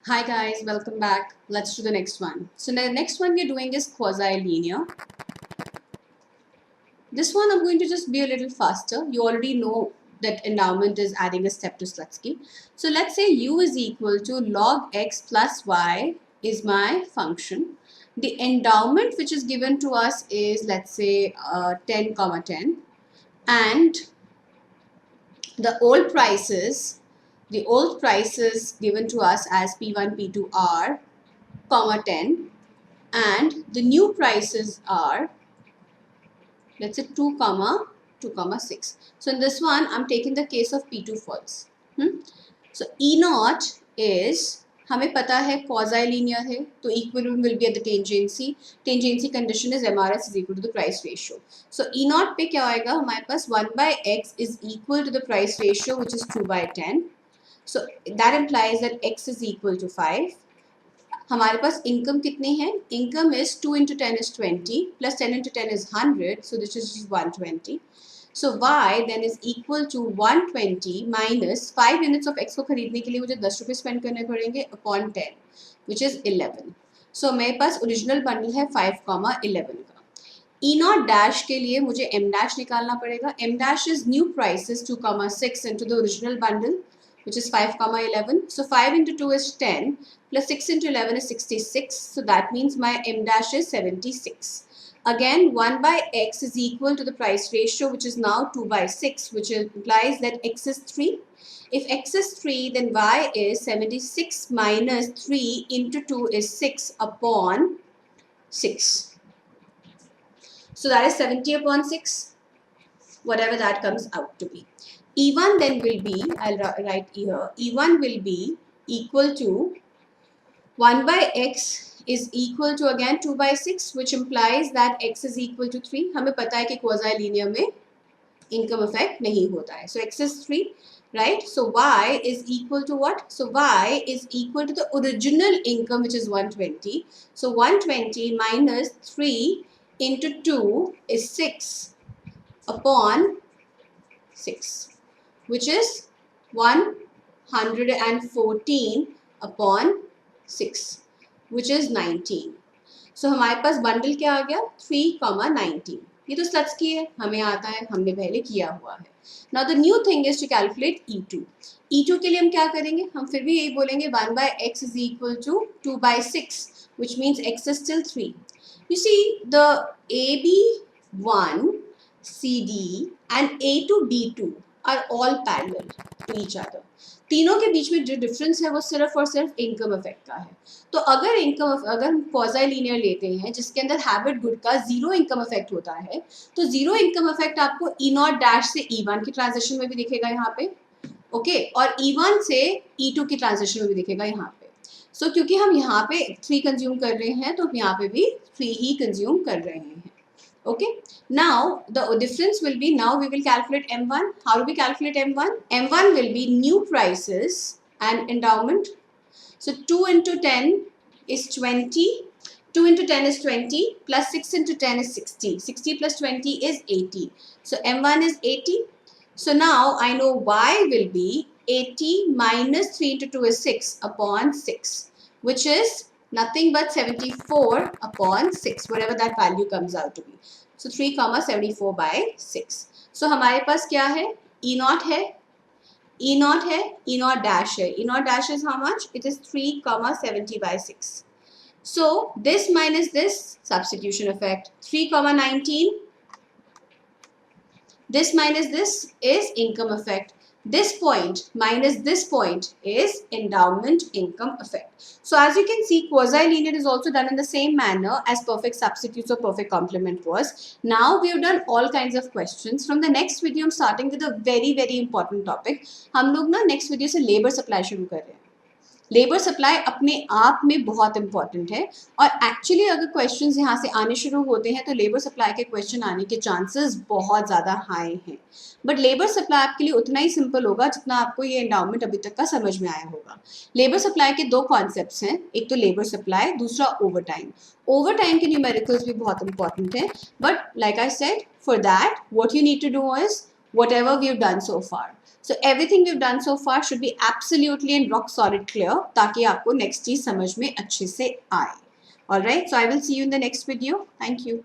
Hi guys, welcome back. Let's do the next one. So the next one we're doing is quasi-linear. This one I'm going to just be a little faster. You already know that endowment is adding a step to Slutsky. So let's say u is equal to log x plus y is my function. The endowment which is given to us is, let's say, 10 comma 10, and the old prices given to us as P1 P2 are comma 10, and the new prices are, let's say, 2 comma 6. So in this one I'm taking the case of P2 false. So E naught is, हमें पता है quasi linear है, तो equilibrium will be at the tangency condition is MRS is equal to the price ratio. So E naught पे क्या आएगा हमारे पास 1 by x is equal to the price ratio which is 2 by 10. So that implies that x is equal to 5. हमारे पास income कितनी है? Income is 2 into 10 is 20 plus 10 into 10 is 100, so this is 120. So y then is equal to 120 minus 5 units of x को खरीदने के लिए मुझे 10 रुपये spend करने पड़ेंगे upon 10 which is 11. So मेरे पास ओरिजिनल बंडल है 5,11 का. E naught dash के लिए मुझे m dash निकालना पड़ेगा. m dash is new prices 2,6 into the original bundle which is 5,11. So 5 into 2 is 10 plus 6 into 11 is 66. So that means my m dash is 76. Again 1 by x is equal to the price ratio which is now 2 by 6, which implies that x is 3. If x is 3, then y is 76 minus 3 into 2 is 6 upon 6. So that is 70 upon 6, whatever that comes out to be. E1 then will be, I'll write here, E1 will be equal to 1 by x is equal to again 2 by 6, which implies that x is equal to 3. हमें पता है कि quasi linear में income effect नहीं होता है. So x is 3, right? So y is equal to what? So y is equal to the original income which is 120. So 120 minus 3 into 2 is 6 upon 6, which is 114 upon 6, which is 19. So हमारे पास bundle क्या आ गया 3,19. ये तो Slutsky है, हमें आता है, हमने पहले किया हुआ है. Now the new thing is to calculate E2. E2 के लिए हम क्या करेंगे? हम फिर भी यही बोलेंगे 1 by x is equal to 2 by 6, which means x is still 3. You see, the AB1, CD and A2, B2 are all parallel to each other. तीनों के बीच में जो डिफरेंस है वो सिर्फ और सिर्फ इनकम इफेक्ट का है. तो अगर हम क्वाज़ी लीनियर लेते हैं जिसके अंदर हैबिट गुड का जीरो इनकम इफेक्ट होता है, तो जीरो इनकम इफेक्ट आपको ई नॉट डैश से E1 की ट्रांजेक्शन में भी दिखेगा यहाँ पे, ओके, और E1 से E2 की ट्रांजेक्शन में भी दिखेगा यहाँ पे. सो क्योंकि हम यहाँ पे 3 कंज्यूम कर रहे हैं तो यहाँ पे भी 3 ही कंज्यूम कर रहे हैं. Okay, now the difference will be, now we will calculate M1. How do we calculate M1? M1 will be new prices and endowment. So 2 into 10 is 20. 2 into 10 is 20 plus 6 into 10 is 60. 60 plus 20 is 80. So M1 is 80. So now I know Y will be 80 minus 3 into 2 is 6 upon 6, which is nothing but 74 upon 6, whatever that value comes out to be. So 3 comma 74 by 6. So हमारे पास क्या है? E naught है, E naught है, E naught dash है. E naught dash is how much? It is 3 comma 70 by 6. So this minus this, substitution effect, 3 comma 19. This minus this is income effect. This point minus this point is endowment income effect. So as you can see, quasi-linear is also done in the same manner as perfect substitutes or perfect complement was. Now we have done all kinds of questions. From the next video, I'm starting with a very very important topic. हम लोग ना next video से labor supply शुरू कर रहे हैं. Labour supply अपने आप में बहुत इंपॉर्टेंट है, और एक्चुअली अगर क्वेश्चंस यहाँ से आने शुरू होते हैं तो लेबर सप्लाई के क्वेश्चन आने के चांसेस बहुत ज़्यादा हाई हैं. बट लेबर सप्लाई आपके लिए उतना ही सिंपल होगा जितना आपको ये एंडाउमेंट अभी तक का समझ में आया होगा. लेबर सप्लाई के दो कॉन्सेप्ट्स हैं, एक तो लेबर सप्लाई, दूसरा ओवर टाइम. ओवर टाइम के न्यूमेरिकल्स भी बहुत इंपॉर्टेंट है, but like I said, for that what you need to do is whatever we have done so far. So everything we've done so far should be absolutely and rock solid clear ताकि आपको next चीज समझ में अच्छे से आए. Alright, so I will see you in the next video. Thank you.